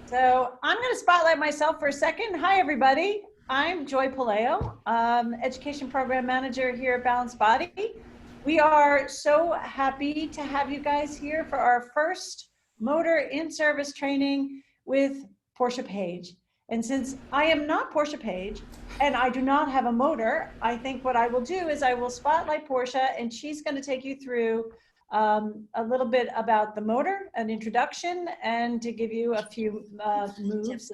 So I'm going to spotlight myself for a second. Hi, everybody. I'm Joy Paleo, Education Program Manager here at Balanced Body. We are so happy to have you guys here for our first motor in-service training with Portia Page. And since I am not Portia Page and I do not have a motor, I think what I will do is I will spotlight Portia and she's going to take you through a little bit about the motor, an introduction, and to give you a few moves.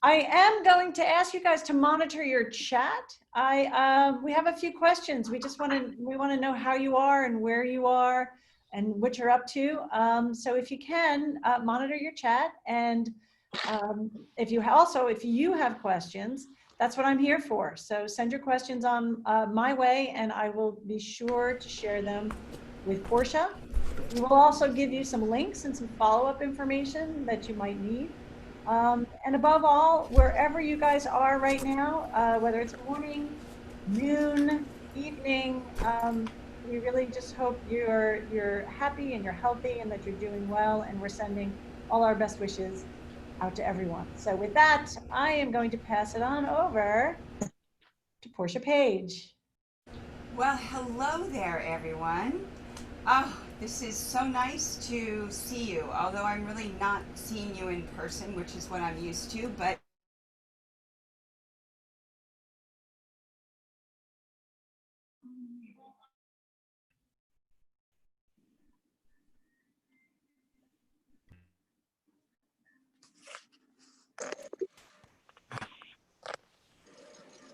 I am going to ask you guys to monitor your chat. We have a few questions. We want to know how you are and where you are and what you're up to. So if you can monitor your chat, and if you have questions, that's what I'm here for. So send your questions on my way, and I will be sure to share them with Portia. We will also give you some links and some follow-up information that you might need. And above all, wherever you guys are right now, whether it's morning, noon, evening, we really just hope you're happy and you're healthy and that you're doing well, and we're sending all our best wishes out to everyone. So with that, I am going to pass it on over to Portia Page. Well, hello there, everyone. Oh, this is so nice to see you, although I'm really not seeing you in person, which is what I'm used to, but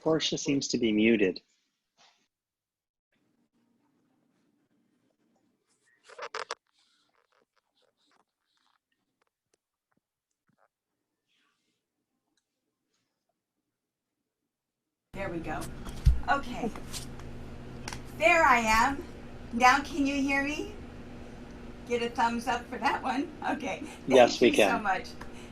Portia seems to be muted. there we go. Okay, there I am. Now can you hear me? Get a thumbs up for that one. Okay. Yes, we can. Thank you so much.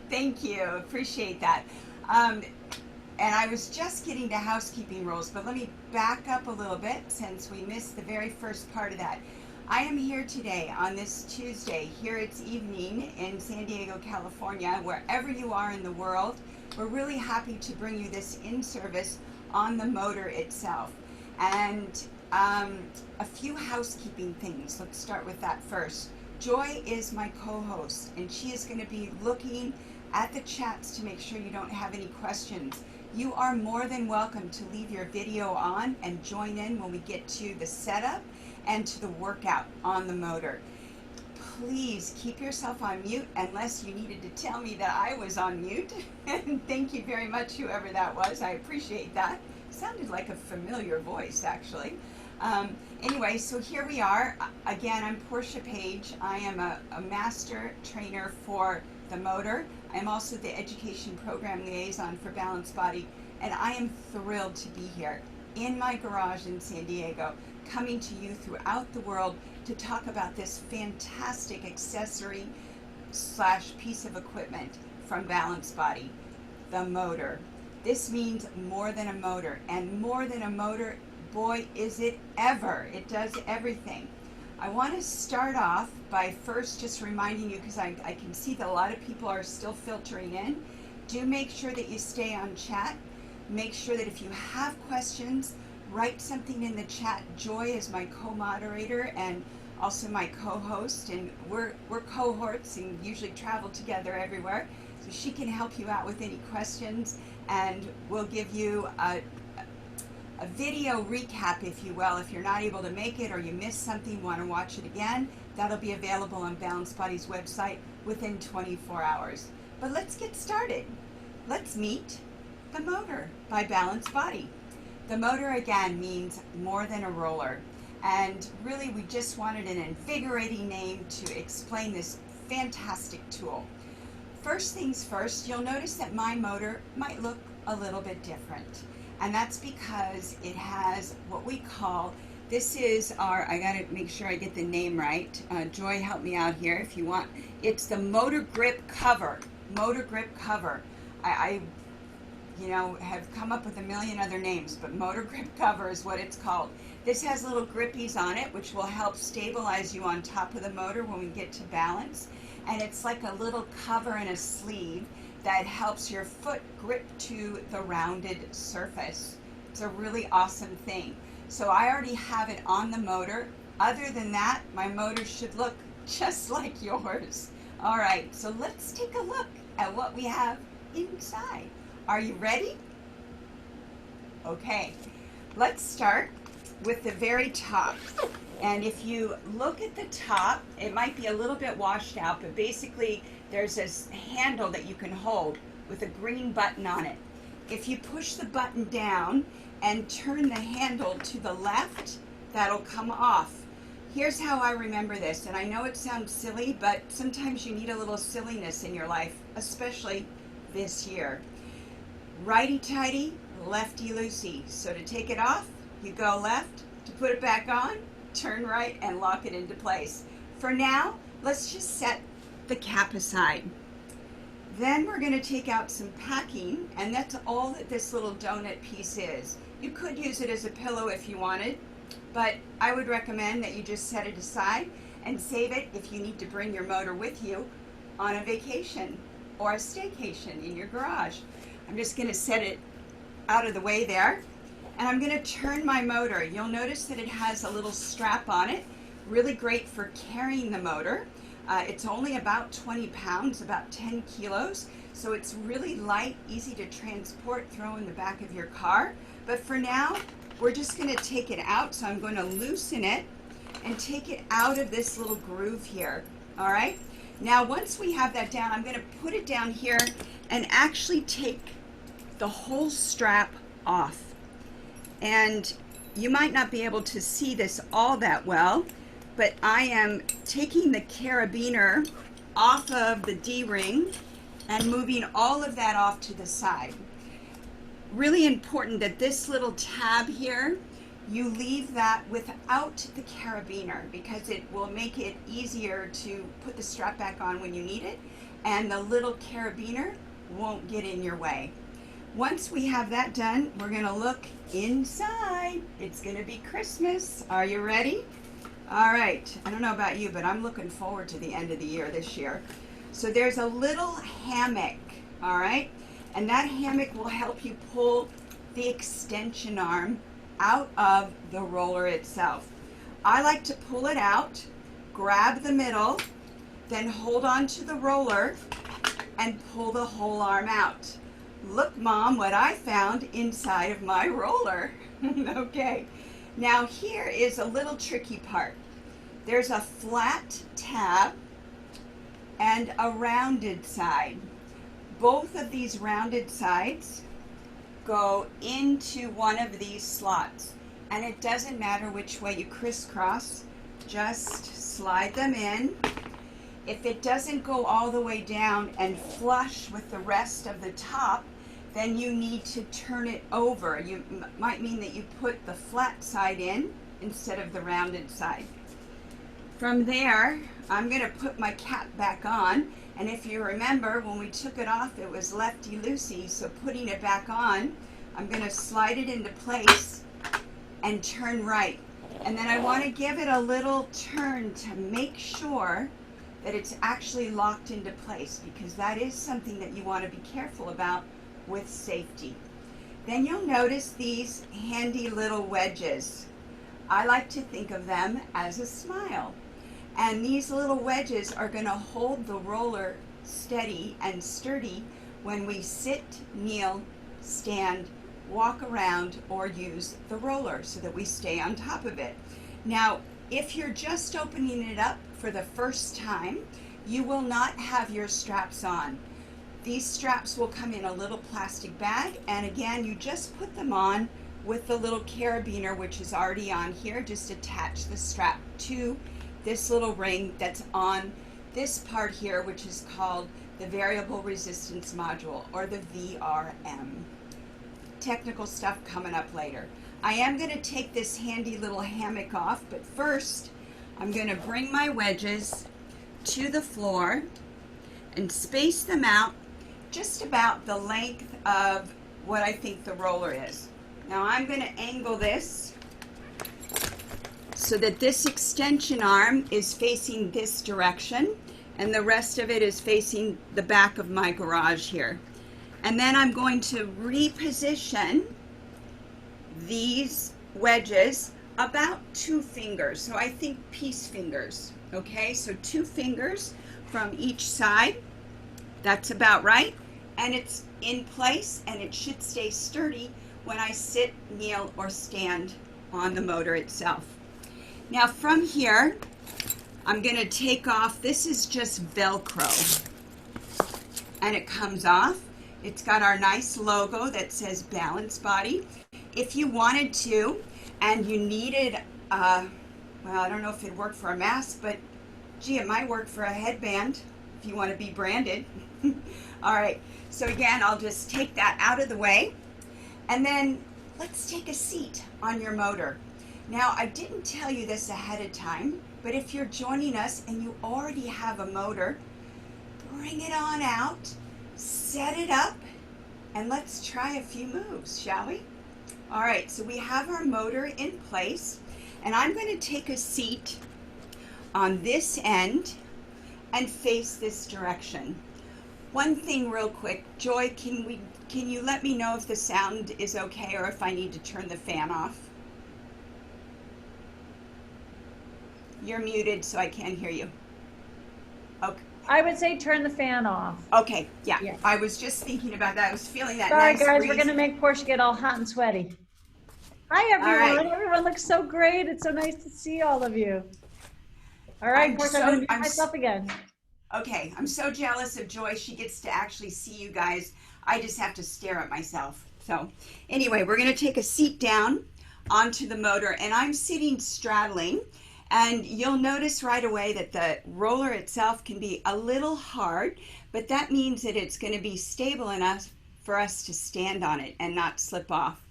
Thank you. Appreciate that. And I was just getting to housekeeping rules, but let me back up a little bit since we missed the very first part of that. I am here today on this Tuesday. Here it's evening in San Diego, California. Wherever you are in the world, we're really happy to bring you this in-service on the motor itself. And a few housekeeping things. Let's start with that first. Joy is my co-host, and she is going to be looking at the chats to make sure you don't have any questions. You are more than welcome to leave your video on and join in when we get to the setup and to the workout on the motor. Please keep yourself on mute unless you needed to tell me that I was on mute. And thank you very much, whoever that was. I appreciate that. Sounded like a familiar voice, actually. Anyway, so here we are. Again, I'm Portia Page. I am a master trainer for the motor. I'm also the education program liaison for Balanced Body, and I am thrilled to be here in my garage in San Diego, coming to you throughout the world to talk about this fantastic accessory / piece of equipment from Balanced Body, the motor. This means more than a motor, and more than a motor, boy, is it ever. It does everything. I want to start off by first just reminding you, because I can see that a lot of people are still filtering in. Do make sure that you stay on chat. Make sure that if you have questions, write something in the chat. Joy is my co-moderator and also my co-host, and we're cohorts and usually travel together everywhere. So she can help you out with any questions, and we'll give you a video recap, if you will. If you're not able to make it or you missed something, want to watch it again, that'll be available on Balanced Body's website within 24 hours. But let's get started. Let's meet the motor by Balanced Body. The motor, again, means more than a roller. And really, we just wanted an invigorating name to explain this fantastic tool. First things first, you'll notice that my motor might look a little bit different. And that's because it has what we call, this is our, I gotta make sure I get the name right. Joy, help me out here if you want. It's the Motor Grip Cover. Motor Grip Cover. I have come up with a million other names, but Motor Grip Cover is what it's called. This has little grippies on it, which will help stabilize you on top of the motor when we get to balance. and it's like a little cover and a sleeve that helps your foot grip to the rounded surface. It's a really awesome thing. So I already have it on the motor. Other than that, my motor should look just like yours. All right, so let's take a look at what we have inside. Are you ready? Okay, let's start with the very top. And if you look at the top, it might be a little bit washed out, but basically there's this handle that you can hold with a green button on it. If you push the button down and turn the handle to the left, that'll come off. Here's how I remember this, and I know it sounds silly, but sometimes you need a little silliness in your life, especially this year. Righty-tighty, lefty-loosey. So to take it off, you go left. To put it back on, turn right and lock it into place. For now, let's just set the cap aside. Then we're going to take out some packing, and that's all that this little donut piece is. You could use it as a pillow if you wanted, but I would recommend that you just set it aside and save it if you need to bring your motor with you on a vacation or a staycation in your garage. I'm just going to set it out of the way there, and I'm going to turn my motor. You'll notice that it has a little strap on it, really great for carrying the motor. It's only about 20 pounds, about 10 kilos, so it's really light, easy to transport, throw in the back of your car. But for now, we're just going to take it out, so I'm going to loosen it and take it out of this little groove here, all right? Now, once we have that down, I'm going to put it down here and actually take the whole strap off. And you might not be able to see this all that well, but I am taking the carabiner off of the D-ring and moving all of that off to the side. Really important that this little tab here, you leave that without the carabiner, because it will make it easier to put the strap back on when you need it, and the little carabiner won't get in your way. Once we have that done, we're going to look inside. It's going to be Christmas. Are you ready? All right. I don't know about you, but I'm looking forward to the end of the year this year. So there's a little hammock, all right? And that hammock will help you pull the extension arm out of the roller itself. I like to pull it out, grab the middle, then hold on to the roller and pull the whole arm out. Look, Mom, what I found inside of my roller. Okay, now here is a little tricky part. There's a flat tab and a rounded side. Both of these rounded sides go into one of these slots, and it doesn't matter which way you crisscross, just slide them in. If it doesn't go all the way down and flush with the rest of the top, then you need to turn it over. You might mean that you put the flat side in instead of the rounded side. From there, I'm going to put my cap back on, and if you remember, when we took it off, it was lefty-loosey, so putting it back on, I'm going to slide it into place and turn right. And then I want to give it a little turn to make sure that it's actually locked into place, because that is something that you want to be careful about with safety. Then you'll notice these handy little wedges. I like to think of them as a smile. And these little wedges are going to hold the roller steady and sturdy when we sit, kneel, stand, walk around, or use the roller, so that we stay on top of it. Now, if you're just opening it up for the first time, you will not have your straps on. These straps will come in a little plastic bag, and again, you just put them on with the little carabiner, which is already on here. Just attach the strap to this little ring that's on this part here, which is called the variable resistance module, or the VRM. Technical stuff coming up later. I am going to take this handy little hammock off, but first I'm going to bring my wedges to the floor and space them out just about the length of what I think the roller is. Now I'm going to angle this so that this extension arm is facing this direction, and the rest of it is facing the back of my garage here. And then I'm going to reposition these wedges about 2 fingers. So I think peace fingers, okay? So 2 fingers from each side. That's about right. And it's in place, and it should stay sturdy when I sit, kneel, or stand on the motor itself. Now from here, I'm going to take off, this is just Velcro, and it comes off. It's got our nice logo that says Balance Body. If you wanted to, and you needed, well, I don't know if it'd work for a mask, but gee, it might work for a headband if you want to be branded. All right, so again, I'll just take that out of the way, and then let's take a seat on your motor. Now, I didn't tell you this ahead of time, but if you're joining us and you already have a motor, bring it on out, set it up, and let's try a few moves, shall we? All right, so we have our motor in place, and I'm going to take a seat on this end and face this direction. One thing real quick, Joy, can you let me know if the sound is okay or if I need to turn the fan off? You're muted, so I can't hear you. Okay. I would say turn the fan off. Okay, yeah. Yeah. I was just thinking about that. I was feeling that Sorry, nice guys, breeze. we're going to make Portia get all hot and sweaty. Hi, everyone. right. Everyone looks so great. It's so nice to see all of you. All right, Portia, I'm going to mute myself again. Okay, I'm so jealous of Joy. She gets to actually see you guys. I just have to stare at myself. So anyway, we're going to take a seat down onto the motor, and I'm sitting straddling. And you'll notice right away that the roller itself can be a little hard, but that means that it's going to be stable enough for us to stand on it and not slip off.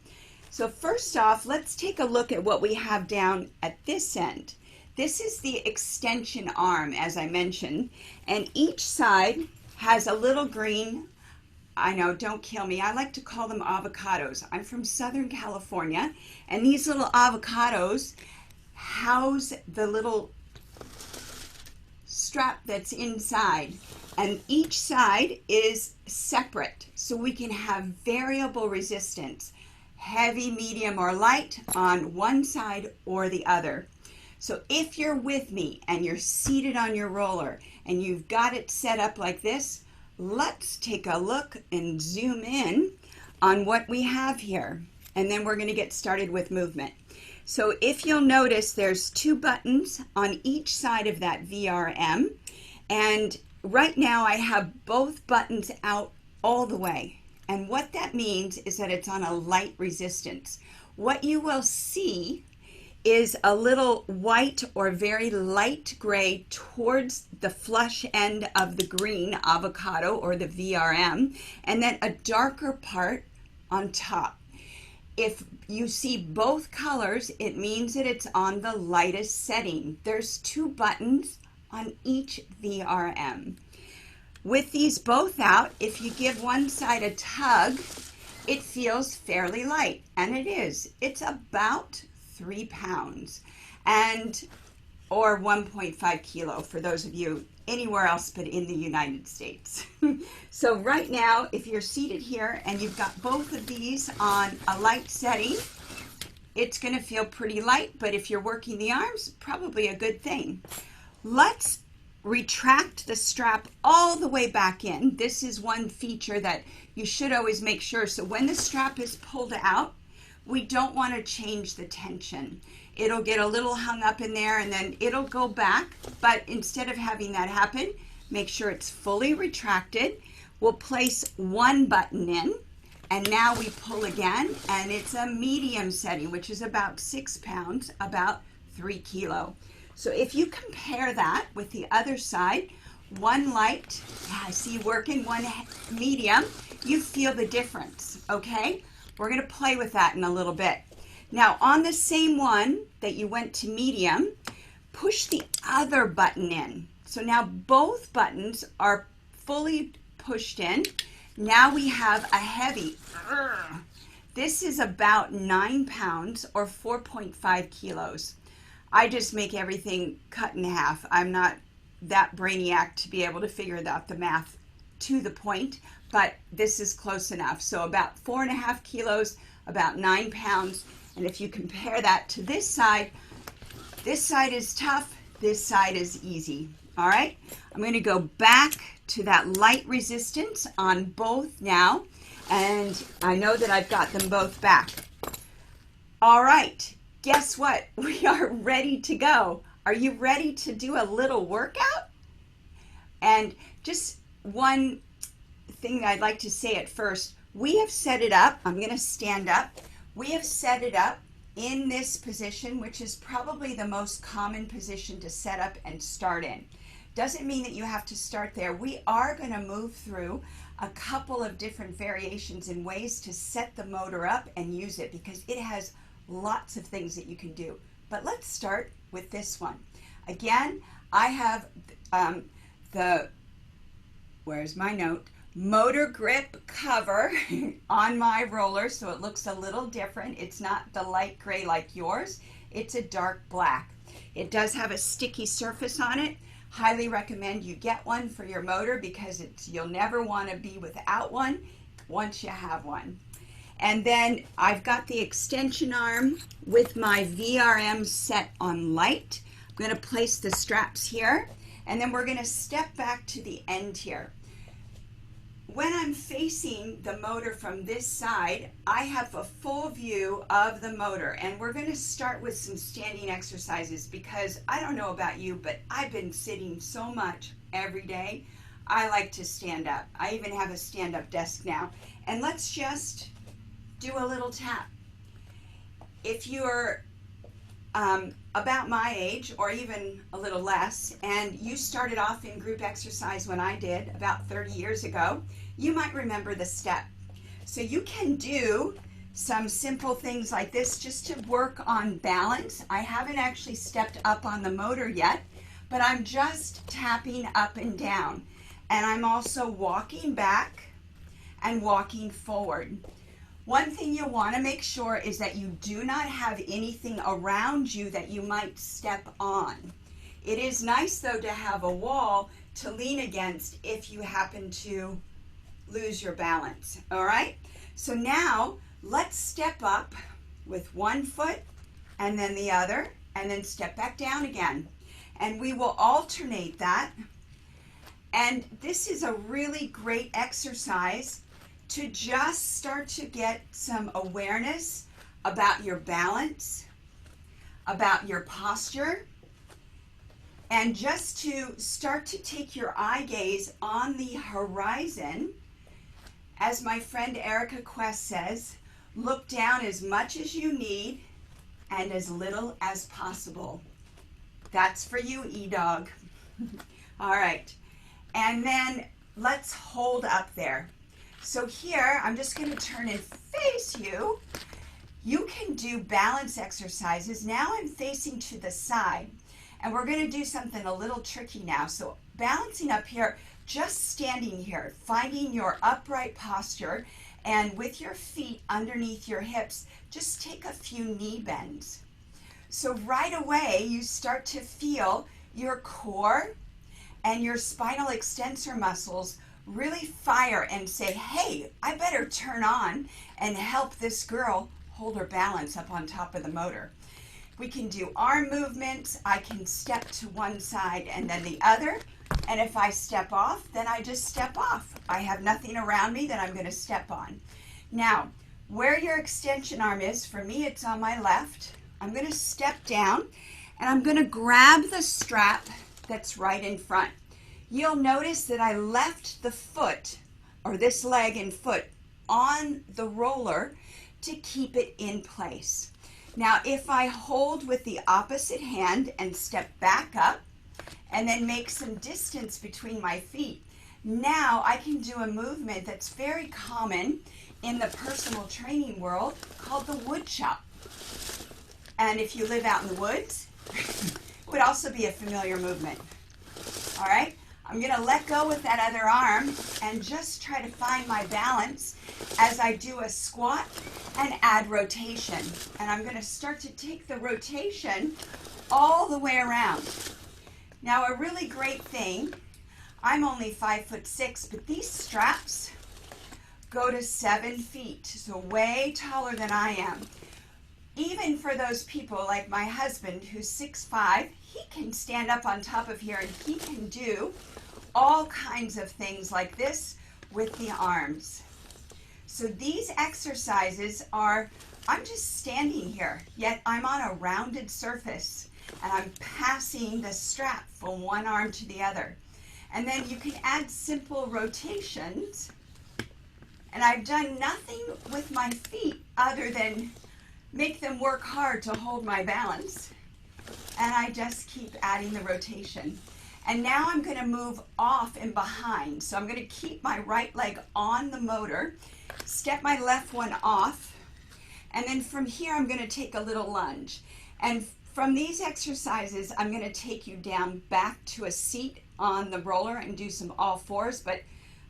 So first off, let's take a look at what we have down at this end. This is the extension arm, as I mentioned, and each side has a little green, I know, don't kill me, I like to call them avocados. I'm from Southern California, and these little avocados house the little strap that's inside, and each side is separate, so we can have variable resistance, heavy, medium, or light on one side or the other. So if you're with me and you're seated on your roller and you've got it set up like this, let's take a look and zoom in on what we have here, and then we're going to get started with movement. So if you'll notice, there's 2 buttons on each side of that VRM, and right now I have both buttons out all the way, and what that means is that it's on a light resistance. What you will see is a little white or very light gray towards the flush end of the green avocado or the VRM, and then a darker part on top. If you see both colors, it means that it's on the lightest setting. There's 2 buttons on each VRM. With these both out, if you give one side a tug, it feels fairly light, and it is. It's about 3 pounds, and or 1.5 kilo for those of you anywhere else but in the United States. So right now, if you're seated here and you've got both of these on a light setting, it's going to feel pretty light, but if you're working the arms, probably a good thing. Let's retract the strap all the way back in. This is one feature that you should always make sure. So when the strap is pulled out, we don't want to change the tension. It'll get a little hung up in there and then it'll go back, but instead of having that happen, make sure it's fully retracted. We'll place 1 button in, and now we pull again, and it's a medium setting, which is about 6 pounds, about 3 kilo. So if you compare that with the other side, 1 light, I see working, 1 medium, you feel the difference, okay? We're going to play with that in a little bit. Now on the same one that you went to medium, push the other button in. So now both buttons are fully pushed in. Now we have a heavy. This is about 9 pounds or 4.5 kilos. I just make everything cut in half. I'm not that brainiac to be able to figure out the math to the point, but this is close enough. So about 4.5 kilos, about 9 pounds. And if you compare that to this side is tough, this side is easy. All right, I'm going to go back to that light resistance on both now, and I know that I've got them both back. All right, guess what? We are ready to go. Are you ready to do a little workout? And just one thing that I'd like to say at first, we have set it up. I'm going to stand up. We have set it up in this position, which is probably the most common position to set up and start in. Doesn't mean that you have to start there. We are going to move through a couple of different variations and ways to set the motor up and use it, because it has lots of things that you can do. But let's start with this one. Again, I have where's my note? Motor grip cover on my roller, so it looks a little different. It's not the light gray like yours. It's a dark black. It does have a sticky surface on it. Highly recommend you get one for your motor, because you'll never want to be without one once you have one. And then I've got the extension arm with my VRM set on light. I'm going to place the straps here, and then we're going to step back to the end here. When I'm facing the motor from this side, I have a full view of the motor, and we're going to start with some standing exercises, because I don't know about you, but I've been sitting so much every day. I like to stand up. I even have a stand-up desk now. And let's just do a little tap. If you're about my age, or even a little less, and you started off in group exercise when I did about 30 years ago, you might remember the step. So you can do some simple things like this just to work on balance. I haven't actually stepped up on the motor yet, but I'm just tapping up and down. And I'm also walking back and walking forward. One thing you'll want to make sure is that you do not have anything around you that you might step on. It is nice, though, to have a wall to lean against if you happen to lose your balance. All right? So now let's step up with one foot and then the other, and then step back down again. And we will alternate that. And this is a really great exercise to just start to get some awareness about your balance, about your posture, and just to start to take your eye gaze on the horizon. As my friend Erica Quest says, look down as much as you need and as little as possible. That's for you, E-Dog. All right. And then let's hold up there. So here, I'm just going to turn and face you. You can do balance exercises. Now I'm facing to the side, and we're going to do something a little tricky now. So balancing up here, just standing here, finding your upright posture, and with your feet underneath your hips, just take a few knee bends. So right away, you start to feel your core and your spinal extensor muscles really fire and say, hey, I better turn on and help this girl hold her balance up on top of the motor. We can do arm movements. I can step to one side and then the other. And if I step off, then I just step off. I have nothing around me that I'm going to step on. Now, where your extension arm is, for me, it's on my left. I'm going to step down and I'm going to grab the strap that's right in front. You'll notice that I left the foot, or this leg and foot, on the roller to keep it in place. Now, if I hold with the opposite hand and step back up and then make some distance between my feet, now I can do a movement that's very common in the personal training world called the wood chop. And if you live out in the woods, it would also be a familiar movement. All right? I'm going to let go with that other arm and just try to find my balance as I do a squat and add rotation. And I'm going to start to take the rotation all the way around. Now, a really great thing, I'm only 5'6", but these straps go to 7 feet, so way taller than I am. Even for those people like my husband who's 6'5", he can stand up on top of here and he can do all kinds of things like this with the arms. So these exercises are, I'm just standing here, yet I'm on a rounded surface and I'm passing the strap from one arm to the other. And then you can add simple rotations. And I've done nothing with my feet other than make them work hard to hold my balance. And I just keep adding the rotation. And now I'm going to move off and behind. So I'm going to keep my right leg on the motor, step my left one off, and then from here I'm going to take a little lunge. And from these exercises, I'm going to take you down back to a seat on the roller and do some all fours, but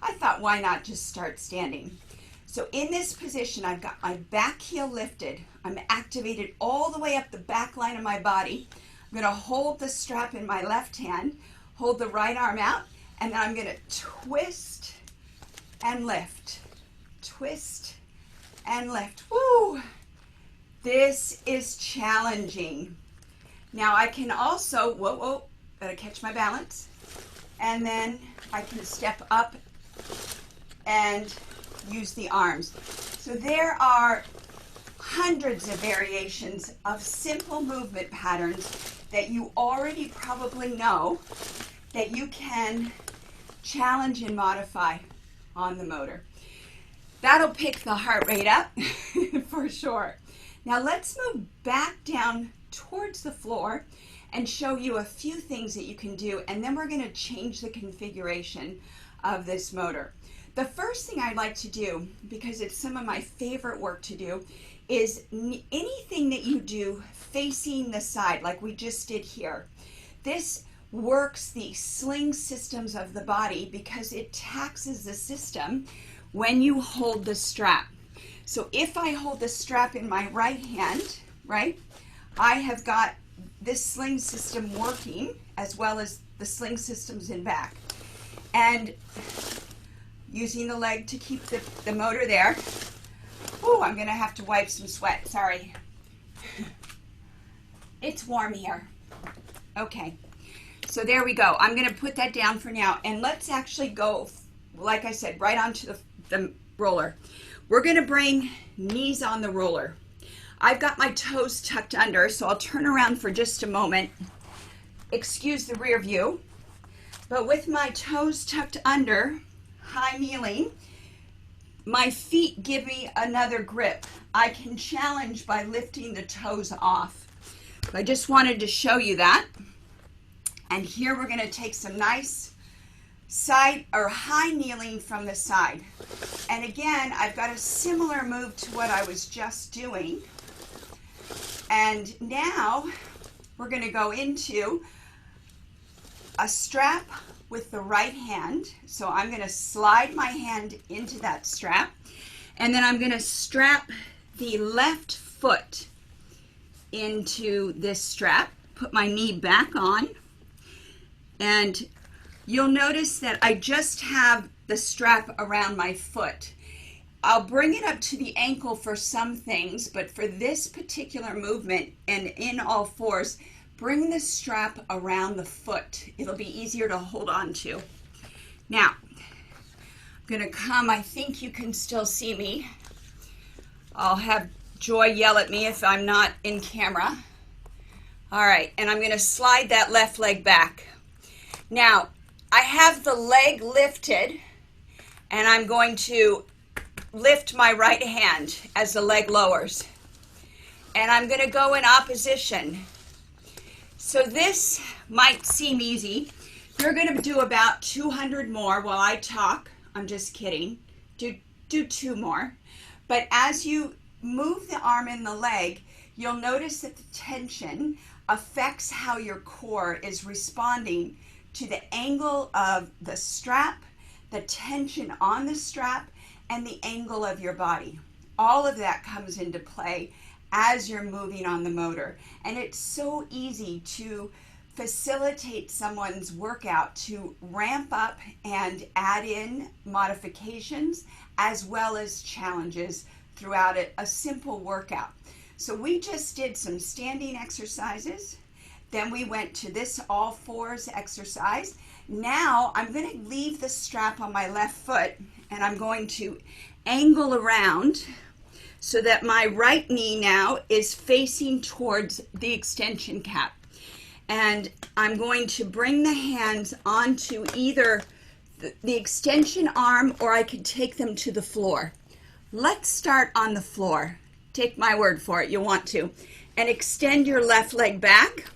I thought, why not just start standing? So in this position, I've got my back heel lifted. I'm activated all the way up the back line of my body. I'm going to hold the strap in my left hand, hold the right arm out, and then I'm going to twist and lift. Twist and lift. Woo! This is challenging. Now I can also, gotta catch my balance. And then I can step up and use the arms. So there are hundreds of variations of simple movement patterns that you already probably know that you can challenge and modify on the motor. That'll pick the heart rate up for sure. Now let's move back down towards the floor and show you a few things that you can do, and then we're going to change the configuration of this motor. The first thing I'd like to do, because it's some of my favorite work to do, is anything that you do facing the side, like we just did here. This works the sling systems of the body because it taxes the system when you hold the strap. So if I hold the strap in my right hand, right, I have got this sling system working as well as the sling systems in back. And using the leg to keep the motor there. Oh, I'm gonna have to wipe some sweat, sorry. It's warm here. Okay, so there we go. I'm gonna put that down for now, and let's actually go, like I said, right onto the roller. We're gonna bring knees on the roller. I've got my toes tucked under, so I'll turn around for just a moment. Excuse the rear view. But with my toes tucked under, high kneeling, my feet give me another grip. I can challenge by lifting the toes off. I just wanted to show you that. And here we're going to take some nice side or high kneeling from the side. And again, I've got a similar move to what I was just doing. And now we're going to go into a strap with the right hand. So I'm going to slide my hand into that strap, and then I'm going to strap the left foot into this strap, put my knee back on, and you'll notice that I just have the strap around my foot. I'll bring it up to the ankle for some things, but for this particular movement and in all fours, bring the strap around the foot. It'll be easier to hold on to. Now, I'm gonna come, I think you can still see me. I'll have Joy yell at me if I'm not in camera. All right, and I'm gonna slide that left leg back. Now, I have the leg lifted, and I'm going to lift my right hand as the leg lowers. And I'm gonna go in opposition. So this might seem easy. You're going to do about 200 more while I talk. I'm just kidding. Do 2 more. But as you move the arm and the leg, you'll notice that the tension affects how your core is responding to the angle of the strap, the tension on the strap, and the angle of your body. All of that comes into play as you're moving on the motor. And it's so easy to facilitate someone's workout to ramp up and add in modifications as well as challenges throughout a simple workout. So we just did some standing exercises. Then we went to this all fours exercise. Now I'm going to leave the strap on my left foot and I'm going to angle around so that my right knee now is facing towards the extension cap. And I'm going to bring the hands onto either the extension arm, or I could take them to the floor. Let's start on the floor. Take my word for it, you'll want to. And extend your left leg back.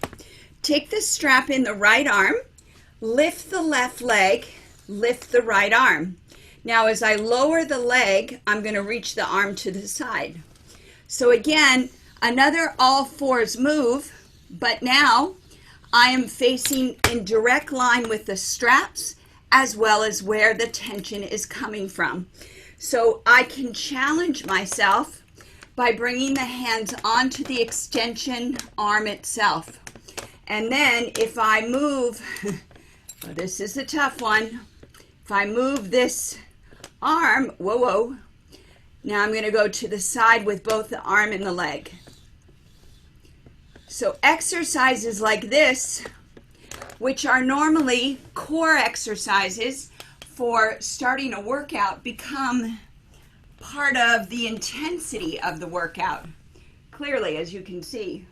Take the strap in the right arm. Lift the left leg, lift the right arm. Now as I lower the leg, I'm going to reach the arm to the side. So again, another all fours move, but now I am facing in direct line with the straps as well as where the tension is coming from. So I can challenge myself by bringing the hands onto the extension arm itself. And then if I move, well, this is a tough one. If I move this arm, whoa, now I'm going to go to the side with both the arm and the leg. So exercises like this, which are normally core exercises for starting a workout, become part of the intensity of the workout. Clearly, as you can see,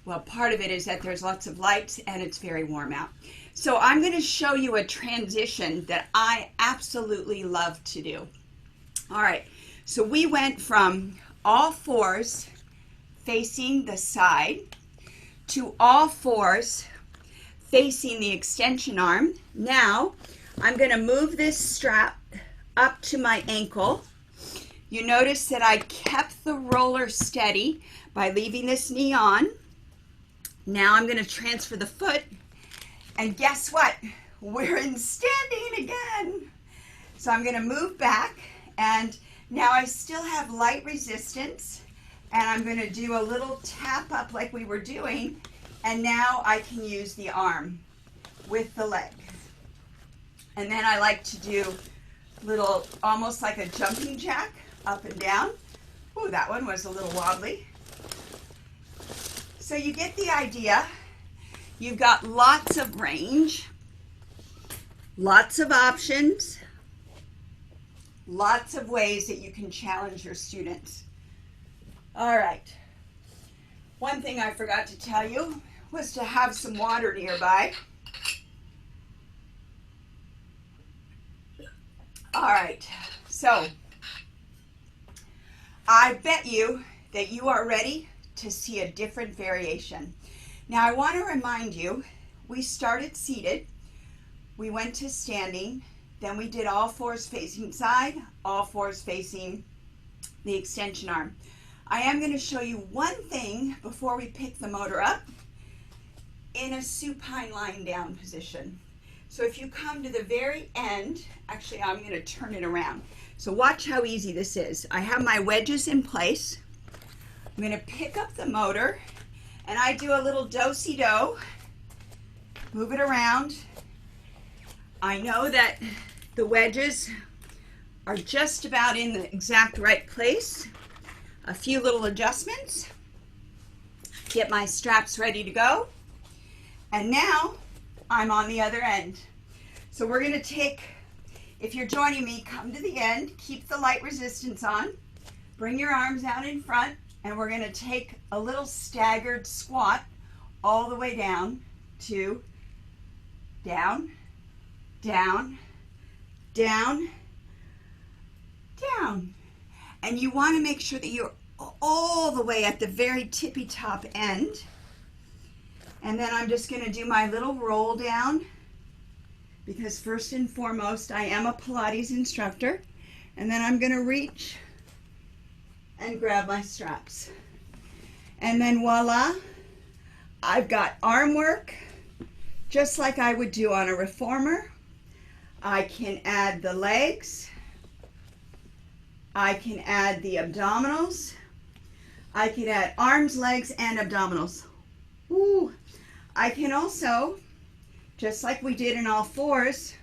well, part of it is that there's lots of lights and it's very warm out. So I'm going to show you a transition that I absolutely love to do. All right, so we went from all fours facing the side to all fours facing the extension arm. Now I'm going to move this strap up to my ankle. You notice that I kept the roller steady by leaving this knee on. Now I'm going to transfer the foot, and guess what? We're in standing again. So I'm going to move back, and now I still have light resistance, and I'm going to do a little tap up like we were doing, and now I can use the arm with the leg. And then I like to do little, almost like a jumping jack, up and down. Oh, that one was a little wobbly. So you get the idea. You've got lots of range, lots of options, lots of ways that you can challenge your students. All right. One thing I forgot to tell you was to have some water nearby. All right, so I bet you that you are ready to see a different variation. Now I want to remind you, we started seated, we went to standing, then we did all fours facing side, all fours facing the extension arm. I am going to show you one thing before we pick the motor up in a supine lying down position. So if you come to the very end, actually I'm going to turn it around. So watch how easy this is. I have my wedges in place. I'm going to pick up the motor, and I do a little do-si-do, move it around. I know that the wedges are just about in the exact right place. A few little adjustments. Get my straps ready to go. And now I'm on the other end. So we're going to take, if you're joining me, come to the end, keep the light resistance on, bring your arms out in front, and we're going to take a little staggered squat all the way down to down, down, down, down. And you want to make sure that you're all the way at the very tippy top end. And then I'm just going to do my little roll down, because first and foremost, I am a Pilates instructor. And then I'm going to reach and grab my straps. And then voila, I've got arm work, just like I would do on a reformer. I can add the legs. I can add the abdominals. I can add arms, legs, and abdominals. Ooh. I can also, just like we did in all fours,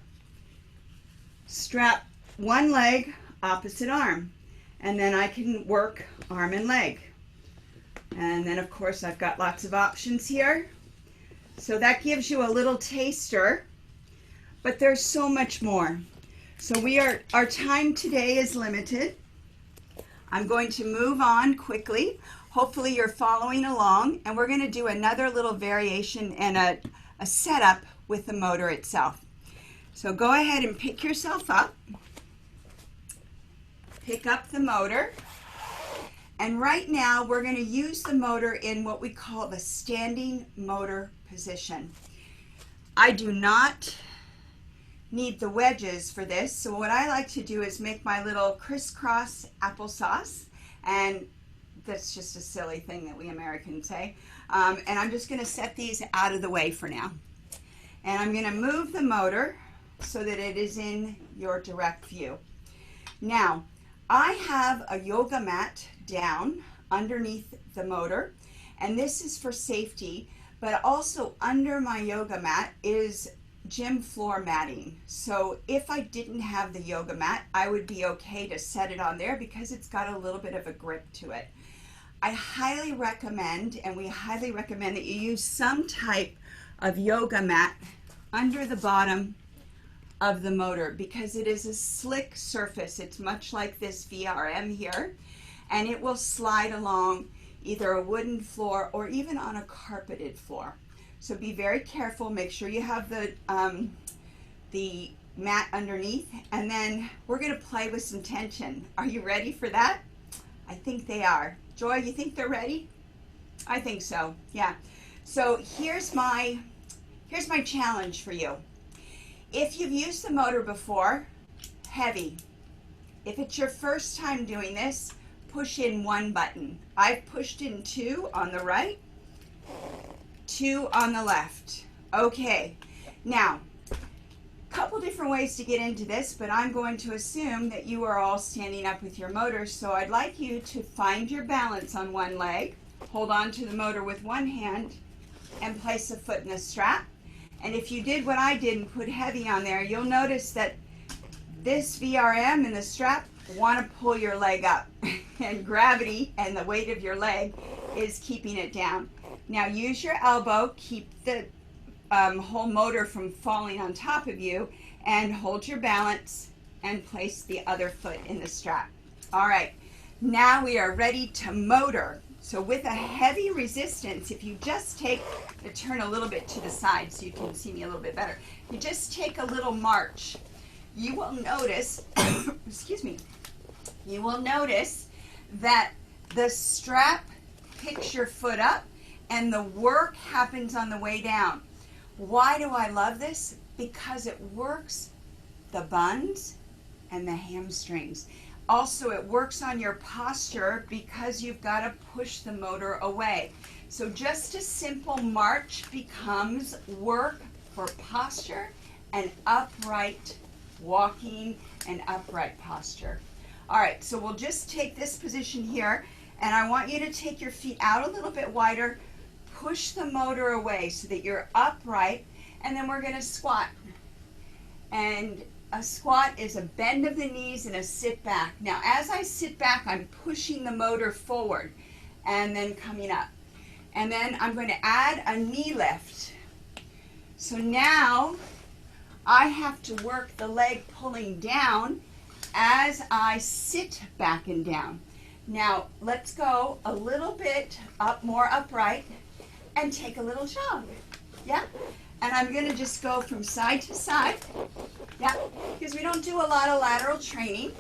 strap one leg opposite arm, and then I can work arm and leg. And then of course I've got lots of options here. So that gives you a little taster, but there's so much more. So our time today is limited. I'm going to move on quickly. Hopefully you're following along, and we're going to do another little variation and a setup with the motor itself. So go ahead and pick yourself up. Pick up the motor. And right now we're going to use the motor in what we call the standing motor position. I do not need the wedges for this, so what I like to do is make my little crisscross applesauce, and that's just a silly thing that we Americans say. And I'm just going to set these out of the way for now. And I'm going to move the motor so that it is in your direct view. Now, I have a yoga mat down underneath the motor, and this is for safety, but also under my yoga mat is gym floor matting. So if I didn't have the yoga mat, I would be okay to set it on there because it's got a little bit of a grip to it. I highly recommend, and we highly recommend, that you use some type of yoga mat under the bottom of the motor because it is a slick surface. It's much like this VRM here, and it will slide along either a wooden floor or even on a carpeted floor. So be very careful. Make sure you have the mat underneath, and then we're going to play with some tension. Are you ready for that? I think they are. Joy, you think they're ready? I think so. Yeah. So here's my challenge for you. If you've used the motor before, heavy. If it's your first time doing this, push in one button. I've pushed in 2 on the right, 2 on the left. Okay. Now, a couple different ways to get into this, but I'm going to assume that you are all standing up with your motor, so I'd like you to find your balance on one leg, hold on to the motor with one hand, and place a foot in the strap. And if you did what I did and put heavy on there, you'll notice that this VRM and the strap want to pull your leg up, and gravity and the weight of your leg is keeping it down. Now use your elbow, keep the whole motor from falling on top of you, and hold your balance and place the other foot in the strap. All right, now we are ready to motor. So with a heavy resistance, if you just take, turn a little bit to the side so you can see me a little bit better. You just take a little march. You will notice, excuse me, you will notice that the strap picks your foot up and the work happens on the way down. Why do I love this? Because it works the buns and the hamstrings. Also, it works on your posture because you've got to push the motor away. So just a simple march becomes work for posture and upright walking and upright posture. All right, so we'll just take this position here, and I want you to take your feet out a little bit wider, push the motor away so that you're upright, and then we're going to squat. And a squat is a bend of the knees and a sit back. Now, as I sit back, I'm pushing the motor forward and then coming up. And then I'm going to add a knee lift. So now I have to work the leg pulling down as I sit back and down. Now, let's go a little bit up, more upright, and take a little jog. Yeah? And I'm going to just go from side to side. Yeah, because we don't do a lot of lateral training,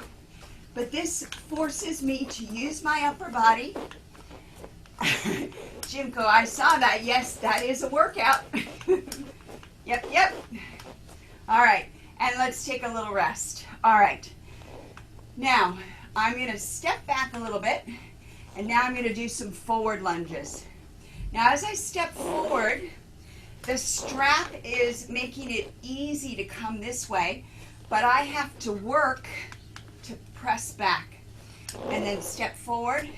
but this forces me to use my upper body. Jimko, I saw that. Yes, that is a workout. Yep. All right, and let's take a little rest. All right. Now, I'm going to step back a little bit, and now I'm going to do some forward lunges. Now, as I step forward, the strap is making it easy to come this way, but I have to work to press back and then step forward.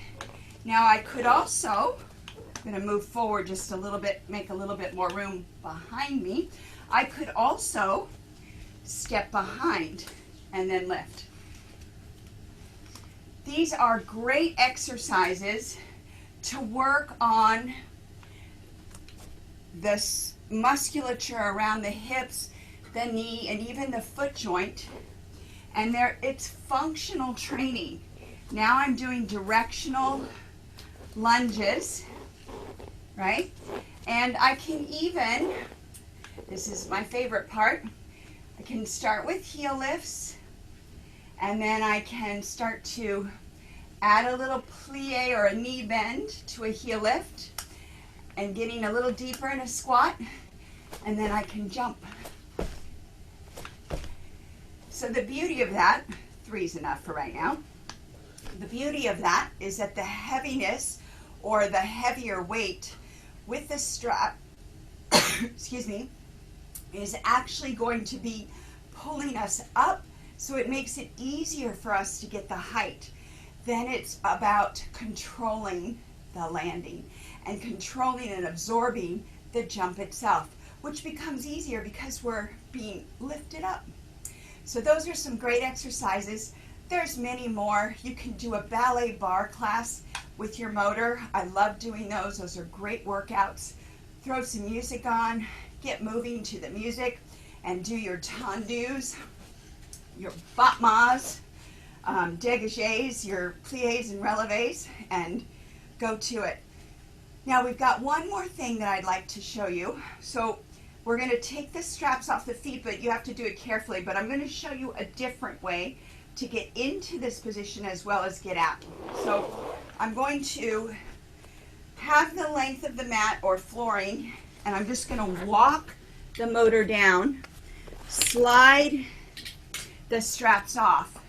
Now I could also I'm going to move forward just a little bit, make a little bit more room behind me. I could also step behind and then lift. These are great exercises to work on the musculature around the hips, the knee, and even the foot joint. And it's functional training. Now I'm doing directional lunges, right? And I can even, this is my favorite part, I can start with heel lifts, and then I can start to add a little plie or a knee bend to a heel lift, and getting a little deeper in a squat, and then I can jump. So the beauty of that, 3's enough for right now. The beauty of that is that the heaviness or the heavier weight with the strap, excuse me, is actually going to be pulling us up, so it makes it easier for us to get the height. Then it's about controlling the landing and controlling and absorbing the jump itself, which becomes easier because we're being lifted up. So those are some great exercises. There's many more. You can do a ballet bar class with your motor. I love doing those. Those are great workouts. Throw some music on, get moving to the music, and do your tendus, your battements, dégagés, your pliés and relevés, and go to it. Now we've got one more thing that I'd like to show you. So we're going to take the straps off the feet, but you have to do it carefully. But I'm going to show you a different way to get into this position as well as get out. So I'm going to have the length of the mat or flooring, and I'm just going to walk the motor down, slide the straps off.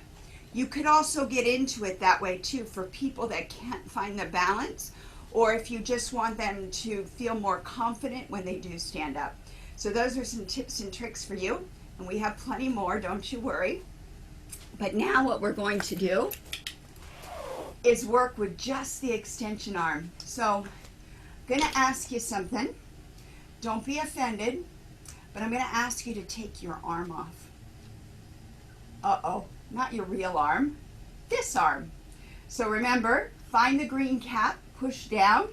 You could also get into it that way too for people that can't find the balance, or if you just want them to feel more confident when they do stand up. So those are some tips and tricks for you, and we have plenty more, don't you worry. But now what we're going to do is work with just the extension arm. So I'm going to ask you something. Don't be offended, but I'm going to ask you to take your arm off. Uh-oh, not your real arm, this arm. So remember, find the green cap, push down,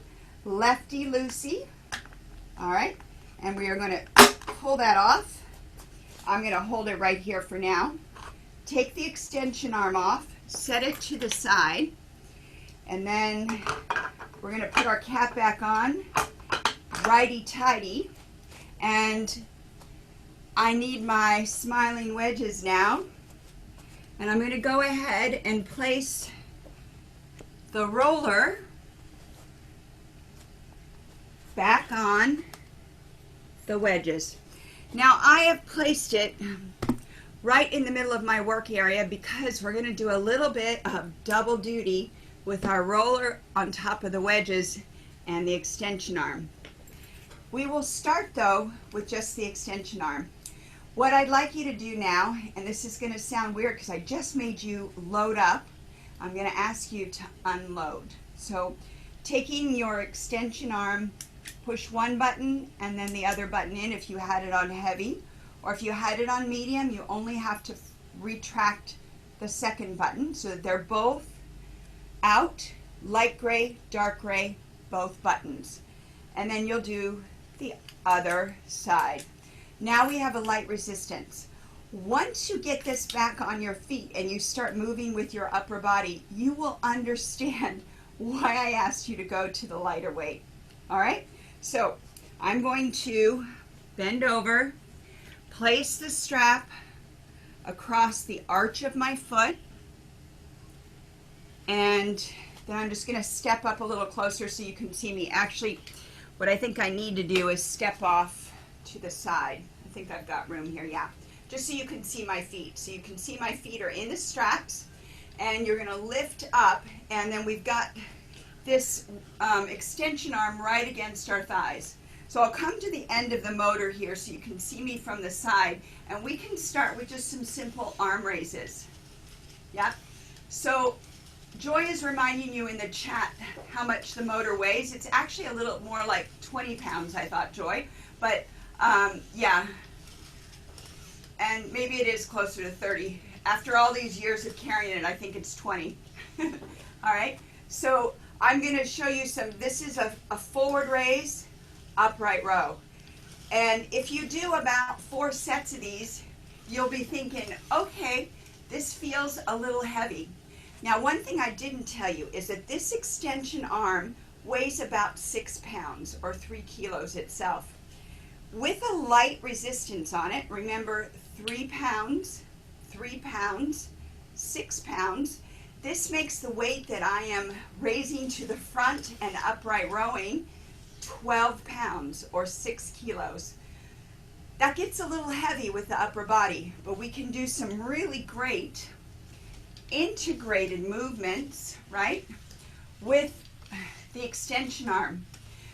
lefty-loosey, all right? And we are going to pull that off. I'm going to hold it right here for now. Take the extension arm off, set it to the side, and then we're going to put our cap back on, righty-tighty, and I need my smiling wedges now. And I'm going to go ahead and place the roller back on the wedges. Now I have placed it right in the middle of my work area because we're going to do a little bit of double duty with our roller on top of the wedges and the extension arm. We will start though with just the extension arm. What I'd like you to do now, and this is going to sound weird because I just made you load up, I'm going to ask you to unload. So taking your extension arm, push one button and then the other button in if you had it on heavy, or if you had it on medium, you only have to retract the second button so that they're both out, light gray, dark gray, both buttons. And then you'll do the other side. Now we have a light resistance. Once you get this back on your feet and you start moving with your upper body, you will understand why I asked you to go to the lighter weight. All right? So I'm going to bend over, place the strap across the arch of my foot, and then I'm just going to step up a little closer so you can see me. Actually, what I think I need to do is step off to the side. I think I've got room here, yeah. Just so you can see my feet. So you can see my feet are in the straps, and you're going to lift up, and then we've got this extension arm right against our thighs. So I'll come to the end of the motor here so you can see me from the side, and we can start with just some simple arm raises. Yep. So Joy is reminding you in the chat how much the motor weighs. It's actually a little more like 20 pounds, I thought, Joy. But yeah, and maybe it is closer to 30. After all these years of carrying it, I think it's 20. All right, so I'm going to show you some. This is a forward raise, upright row. And if you do about 4 sets of these, you'll be thinking, okay, this feels a little heavy. Now, one thing I didn't tell you is that this extension arm weighs about 6 pounds or 3 kilos itself. With a light resistance on it, remember 3 pounds, 3 pounds, 6 pounds. This makes the weight that I am raising to the front and upright rowing 12 pounds or 6 kilos. That gets a little heavy with the upper body, but we can do some really great integrated movements, right, with the extension arm.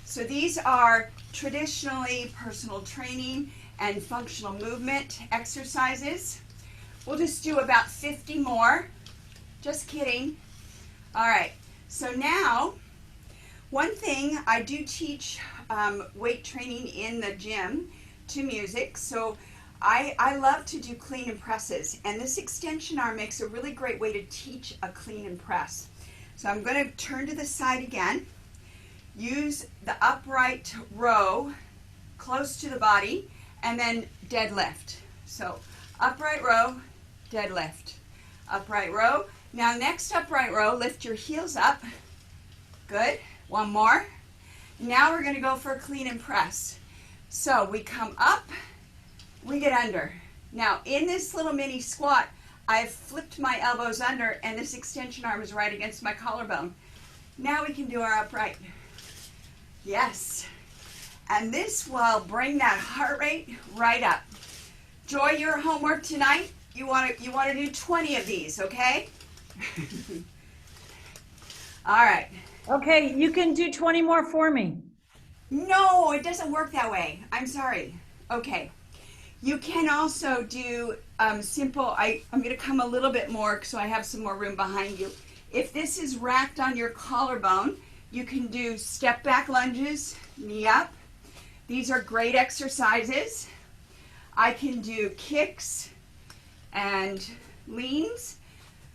So these are traditionally personal training and functional movement exercises. We'll just do about 50 more. Just kidding. All right, so now one thing, I do teach weight training in the gym to music, so I love to do clean and presses, and this extension arm makes a really great way to teach a clean and press. So I'm going to turn to the side again, use the upright row close to the body, and then deadlift. So upright row, deadlift, upright row. Now next upright row, lift your heels up. Good. One more. Now we're going to go for a clean and press. So we come up, we get under. Now in this little mini squat, I've flipped my elbows under and this extension arm is right against my collarbone. Now we can do our upright. Yes. And this will bring that heart rate right up. Joy, your homework tonight, you want to do 20 of these, okay? All right. Okay, you can do 20 more for me. No, it doesn't work that way. I'm sorry. Okay. You can also do simple, I'm going to come a little bit more so I have some more room behind you. If this is racked on your collarbone, you can do step back lunges, knee up. These are great exercises. I can do kicks and leans.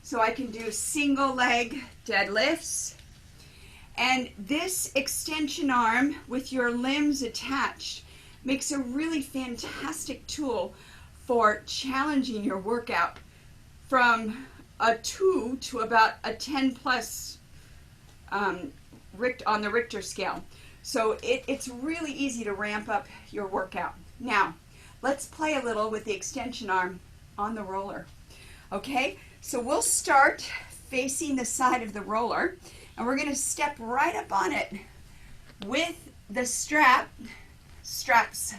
So I can do single leg deadlifts. And this extension arm with your limbs attached makes a really fantastic tool for challenging your workout from a 2 to about a 10 plus on the Richter scale. So it's really easy to ramp up your workout. Now, let's play a little with the extension arm on the roller. Okay, so we'll start facing the side of the roller, and we're going to step right up on it with the straps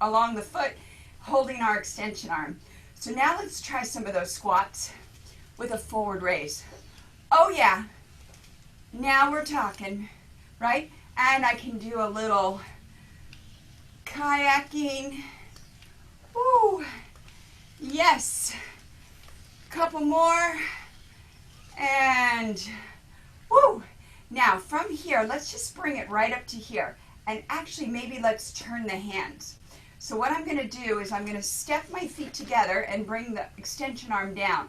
along the foot, holding our extension arm. So now let's try some of those squats with a forward raise. Oh yeah, now we're talking, right? And I can do a little kayaking. Woo, yes. Couple more, and woo. Now from here, let's just bring it right up to here, and actually maybe let's turn the hands. So what I'm going to do is I'm going to step my feet together and bring the extension arm down,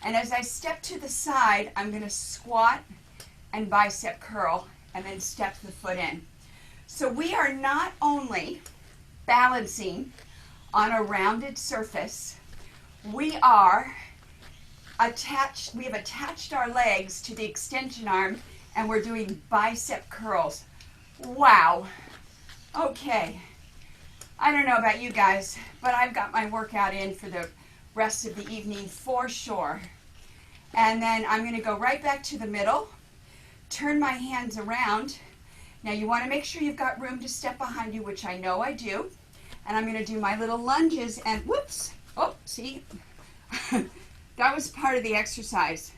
and as I step to the side, I'm going to squat and bicep curl and then step the foot in. So we are not only balancing on a rounded surface, we have attached our legs to the extension arm, and we're doing bicep curls. Wow. Okay. I don't know about you guys, but I've got my workout in for the rest of the evening for sure. And then I'm going to go right back to the middle, turn my hands around. Now you want to make sure you've got room to step behind you, which I know I do. And I'm going to do my little lunges and whoops. Oh, see? That was part of the exercise.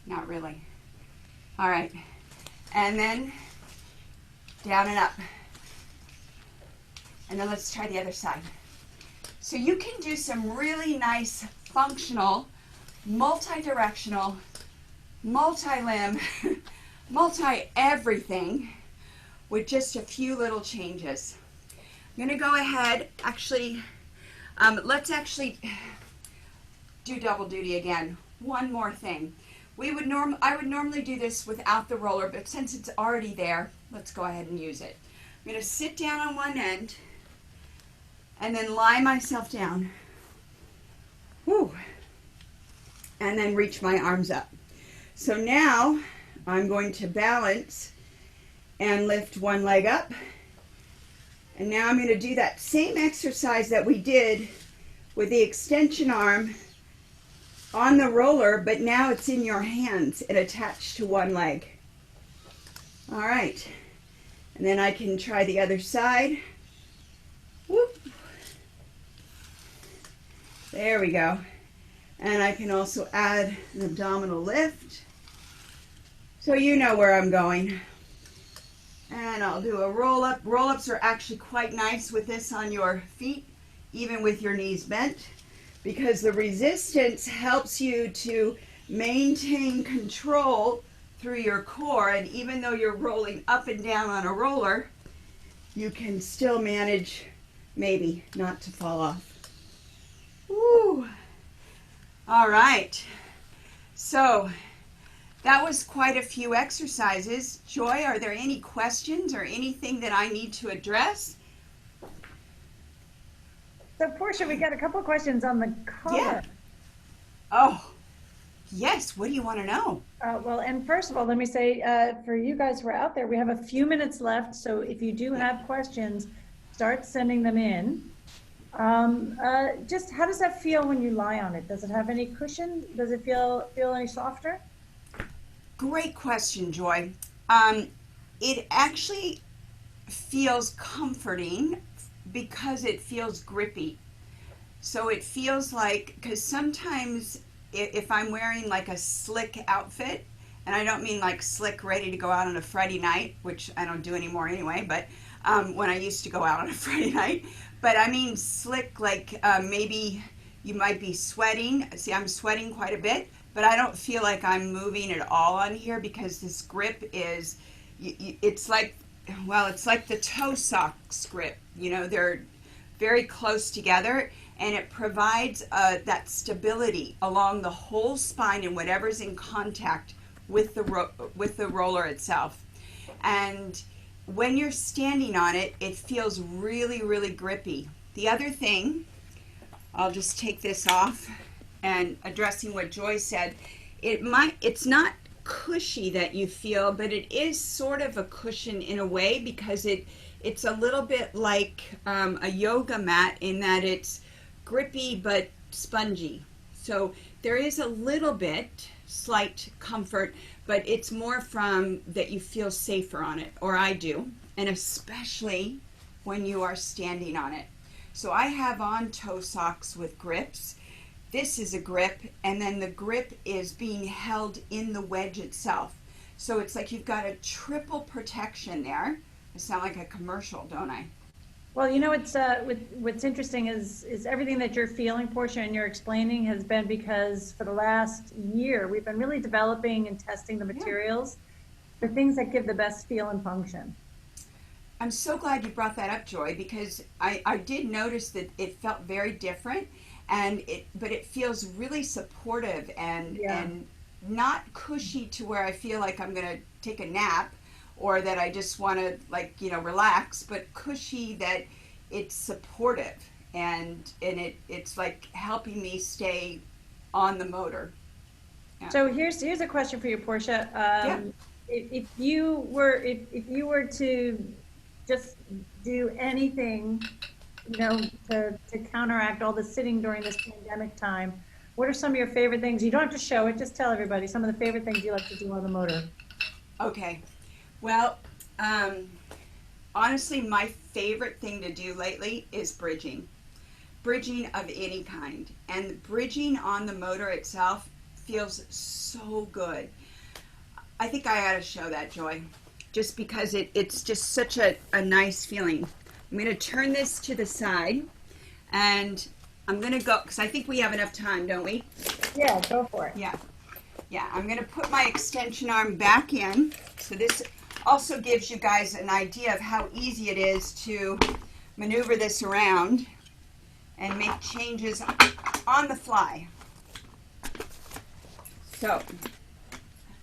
Not really. All right. And then down and up. And then let's try the other side. So you can do some really nice functional, multi-directional multi-limb, multi-everything with just a few little changes. I'm going to go ahead, let's actually do double duty again. One more thing. I would normally do this without the roller, but since it's already there, let's go ahead and use it. I'm going to sit down on one end and then lie myself down. Whew. And then reach my arms up. So now I'm going to balance and lift one leg up. And now I'm going to do that same exercise that we did with the extension arm on the roller, but now it's in your hands and attached to one leg. All right. And then I can try the other side. Whoop. There we go. And I can also add an abdominal lift. So you know where I'm going. And I'll do a roll up. Roll ups are actually quite nice with this on your feet, even with your knees bent, because the resistance helps you to maintain control through your core. And even though you're rolling up and down on a roller, you can still manage maybe not to fall off. Woo! All right. So that was quite a few exercises. Joy, are there any questions or anything that I need to address? So Portia, we got a couple questions on the color. Yeah. Oh, yes. What do you want to know? Well, and first of all, let me say, for you guys who are out there, we have a few minutes left. So if you do have questions, start sending them in. Just how does that feel when you lie on it? Does it have any cushion? Does it feel any softer? Great question, Joy. It actually feels comforting because it feels grippy. So it feels like, because sometimes if I'm wearing like a slick outfit, and I don't mean like slick ready to go out on a Friday night, which I don't do anymore anyway, but when I used to go out on a Friday night, but I mean slick like maybe you might be sweating. See, I'm sweating quite a bit, but I don't feel like I'm moving at all on here because this grip is, it's like, well, it's like the toe socks grip. You know, they're very close together, and it provides that stability along the whole spine and whatever's in contact with the roller itself. And when you're standing on it, it feels really, really grippy. The other thing, I'll just take this off, and addressing what Joy said, it's not cushy that you feel, but it is sort of a cushion in a way, because it's a little bit like a yoga mat in that it's grippy but spongy. So there is a little bit slight comfort, but it's more from that you feel safer on it, or I do, and especially when you are standing on it. So I have on toe socks with grips. This is a grip, and then the grip is being held in the wedge itself. So it's like you've got a triple protection there. I sound like a commercial, don't I? Well, you know, what's interesting is everything that you're feeling, Portia, and you're explaining has been because for the last year, we've been really developing and testing the materials for things that give the best feel and function. I'm so glad you brought that up, Joy, because I did notice that it felt very different, but it feels really supportive and not cushy to where I feel like I'm gonna take a nap or that I just want to relax, but cushy that it's supportive and it's like helping me stay on the motor. Yeah. So here's a question for you, Portia. If you were to just do anything, to counteract all the sitting during this pandemic time, what are some of your favorite things? You don't have to show it, just tell everybody some of the favorite things you like to do on the motor. Okay. Well, honestly, my favorite thing to do lately is bridging of any kind. And bridging on the motor itself feels so good. I think I ought to show that, Joy, just because it's just such a nice feeling. I'm going to turn this to the side, and I'm going to go, because I think we have enough time, don't we? Yeah, go for it. Yeah. Yeah, I'm going to put my extension arm back in. So this also gives you guys an idea of how easy it is to maneuver this around and make changes on the fly. So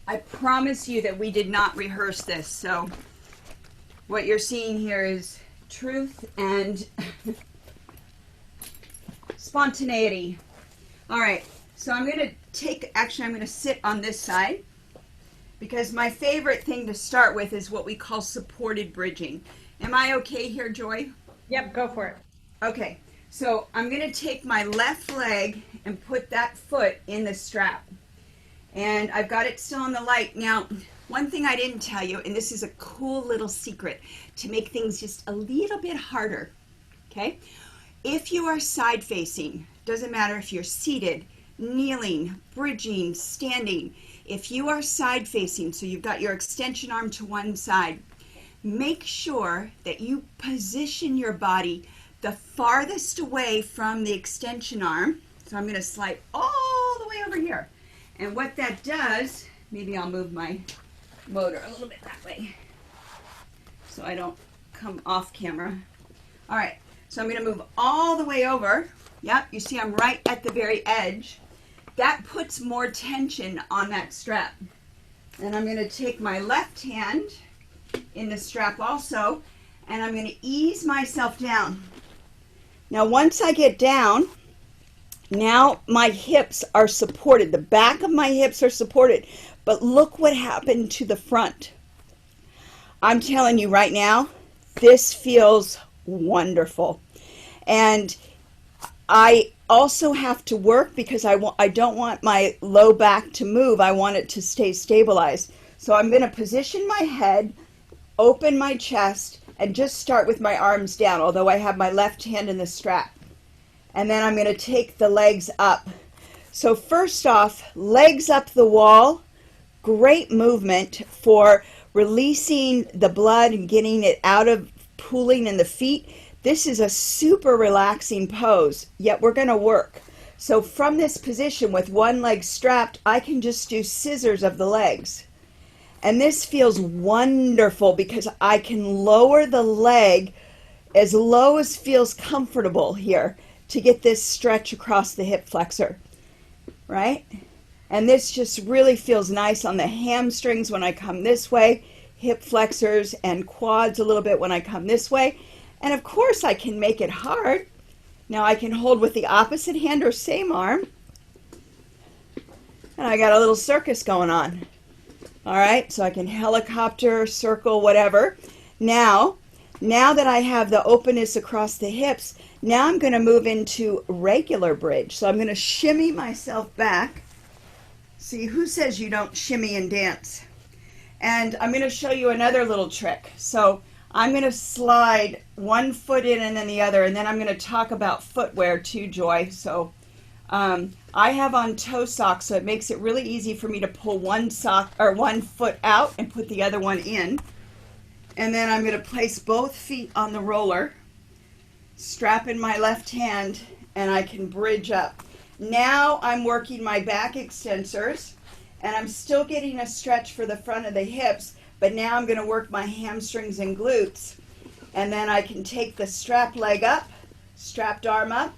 I promise you that we did not rehearse this. So what you're seeing here is truth and spontaneity. All right, so I'm going to I'm going to sit on this side because my favorite thing to start with is what we call supported bridging. Am I okay here, Joy? Yep, go for it. Okay, so I'm going to take my left leg and put that foot in the strap. And I've got it still on the light. Now, one thing I didn't tell you, and this is a cool little secret to make things just a little bit harder, okay? If you are side facing, doesn't matter if you're seated, kneeling, bridging, standing, if you are side facing, so you've got your extension arm to one side, make sure that you position your body the farthest away from the extension arm. So I'm going to slide all the way over here. And what that does, maybe I'll move my motor a little bit that way so I don't come off camera. All right, so I'm going to move all the way over. Yep, you see I'm right at the very edge. That puts more tension on that strap. And I'm going to take my left hand in the strap also, and I'm going to ease myself down. Now once I get down, now my hips are supported. The back of my hips are supported. But look what happened to the front. I'm telling you right now, this feels wonderful. And I also have to work because I don't want my low back to move. I want it to stay stabilized. So I'm going to position my head, open my chest, and just start with my arms down, although I have my left hand in the strap. And then I'm going to take the legs up. So first off, legs up the wall, great movement for releasing the blood and getting it out of pooling in the feet. This is a super relaxing pose, yet we're going to work. So from this position with one leg strapped, I can just do scissors of the legs. And this feels wonderful because I can lower the leg as low as feels comfortable here to get this stretch across the hip flexor, right? And this just really feels nice on the hamstrings when I come this way, hip flexors and quads a little bit when I come this way. And of course I can make it hard. Now I can hold with the opposite hand or same arm. And I got a little circus going on. All right, so I can helicopter, circle, whatever. Now that I have the openness across the hips, now I'm going to move into regular bridge. So I'm going to shimmy myself back. See, who says you don't shimmy and dance? And I'm going to show you another little trick. So I'm going to slide one foot in and then the other, and then I'm going to talk about footwear too, Joy. So I have on toe socks, so it makes it really easy for me to pull one sock or one foot out and put the other one in. And then I'm going to place both feet on the roller, strap in my left hand, and I can bridge up. Now I'm working my back extensors, and I'm still getting a stretch for the front of the hips, but now I'm going to work my hamstrings and glutes. And then I can take the strapped leg up, strapped arm up,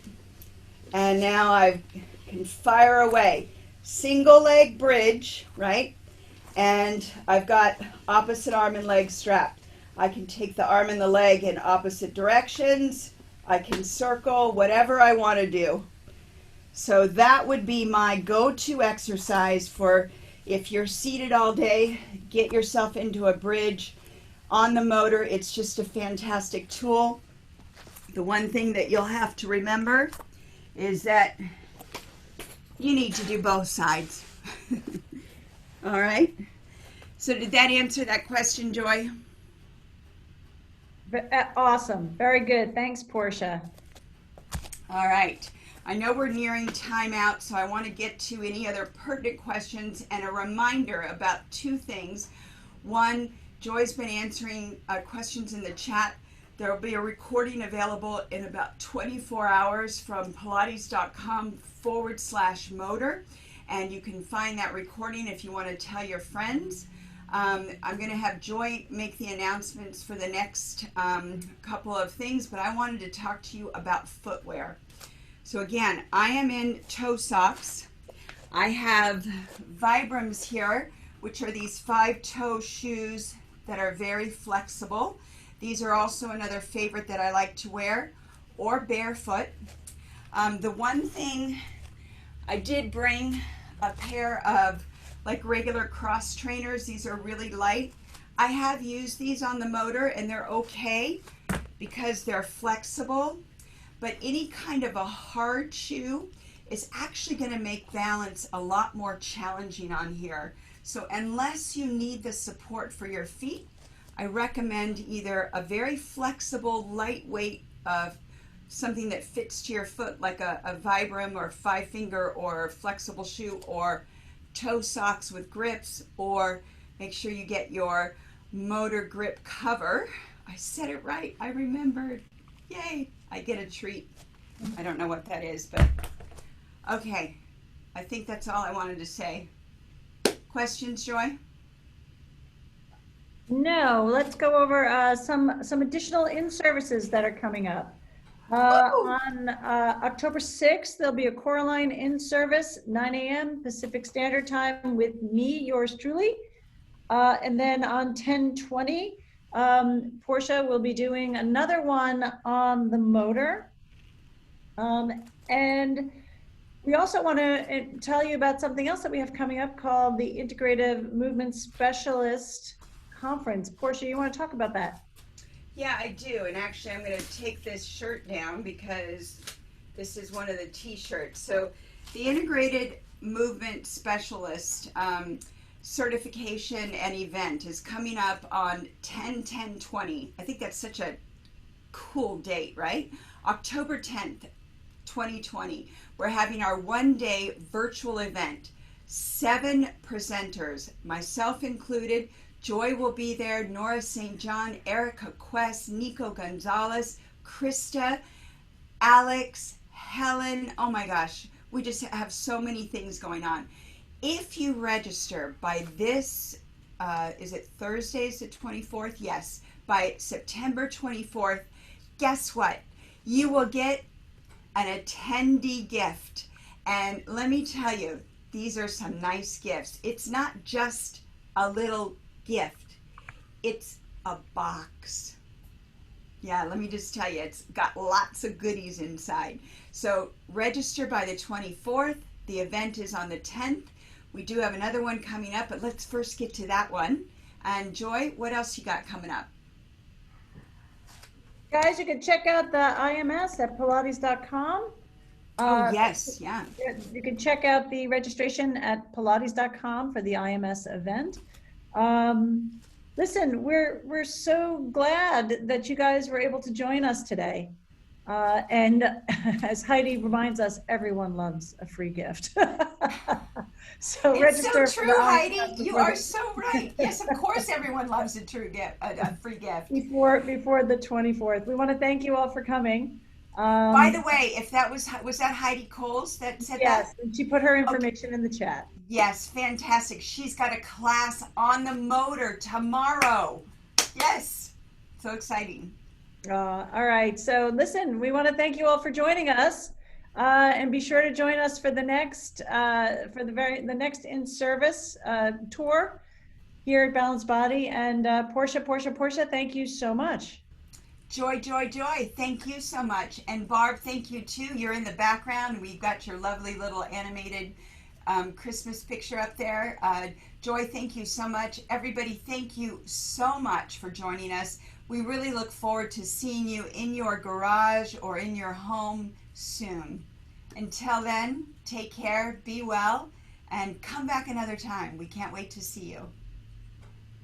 and now I can fire away. Single leg bridge, right? And I've got opposite arm and leg strapped. I can take the arm and the leg in opposite directions. I can circle, whatever I want to do. So that would be my go-to exercise for if you're seated all day, get yourself into a bridge on the motor. It's just a fantastic tool. The one thing that you'll have to remember is that you need to do both sides. All right. So did that answer that question, Joy? Awesome. Very good. Thanks, Portia. All right. I know we're nearing timeout, so I want to get to any other pertinent questions and a reminder about two things. One, Joy's been answering questions in the chat. There will be a recording available in about 24 hours from pilates.com/motor. and you can find that recording if you want to tell your friends. I'm going to have Joy make the announcements for the next couple of things, but I wanted to talk to you about footwear. So again, I am in toe socks. I have Vibrams here, which are these 5-toe shoes that are very flexible. These are also another favorite that I like to wear, or barefoot. The one thing, I did bring a pair of like regular cross trainers. These are really light. I have used these on the motor and they're okay because they're flexible, but any kind of a hard shoe is actually going to make balance a lot more challenging on here. So unless you need the support for your feet, I recommend either a very flexible, lightweight, something that fits to your foot, like a Vibram or 5-finger or flexible shoe, or toe socks with grips, or make sure you get your motor grip cover. I said it right. I remembered. Yay. I get a treat. I don't know what that is, but okay. I think that's all I wanted to say. Questions, Joy? No, let's go over some additional in-services that are coming up. On October 6th, there'll be a Coraline in-service, 9 a.m. Pacific Standard Time with me, yours truly. And then on 10/20, Portia will be doing another one on the motor. And we also want to tell you about something else that we have coming up called the Integrative Movement Specialist Conference. Portia, you want to talk about that? Yeah, I do. And actually, I'm going to take this shirt down because this is one of the t-shirts. So the Integrated Movement Specialist certification and event is coming up on 10/10/20. I think that's such a cool date, right? October 10th, 2020. We're having our one-day virtual event. 7 presenters, myself included. Joy will be there, Nora St. John, Erica Quest, Nico Gonzalez, Krista, Alex, Helen. Oh my gosh, we just have so many things going on. If you register by this, is it Thursday, is it 24th? Yes, by September 24th, guess what? You will get an attendee gift. And let me tell you, these are some nice gifts. It's not just a little gift, it's a box. Yeah, let me just tell you, it's got lots of goodies inside. So register by the 24th. The event is on the 10th. We do have another one coming up, but let's first get to that one. And Joy, what else you got coming up? Guys, you can check out the IMS at Pilates.com. Oh, yes, yeah. You can check out the registration at Pilates.com for the IMS event. Listen, we're so glad that you guys were able to join us today. And as Heidi reminds us, everyone loves a free gift. So it's register. So true, Heidi. You are so right. Yes, of course, everyone loves a true gift, a free gift. Before the 24th. We want to thank you all for coming. By the way, if that was that Heidi Coles that said yes, that? Yes, she put her information in the chat. Yes, fantastic. She's got a class on the motor tomorrow. Yes, so exciting. All right. So listen, we want to thank you all for joining us, and be sure to join us for the next the next in-service tour here at Balanced Body. And Portia, thank you so much. Joy, thank you so much. And Barb, thank you too. You're in the background. We've got your lovely little animated Christmas picture up there. Joy, thank you so much. Everybody, thank you so much for joining us. We really look forward to seeing you in your garage or in your home soon. Until then, take care, be well, and come back another time. We can't wait to see you.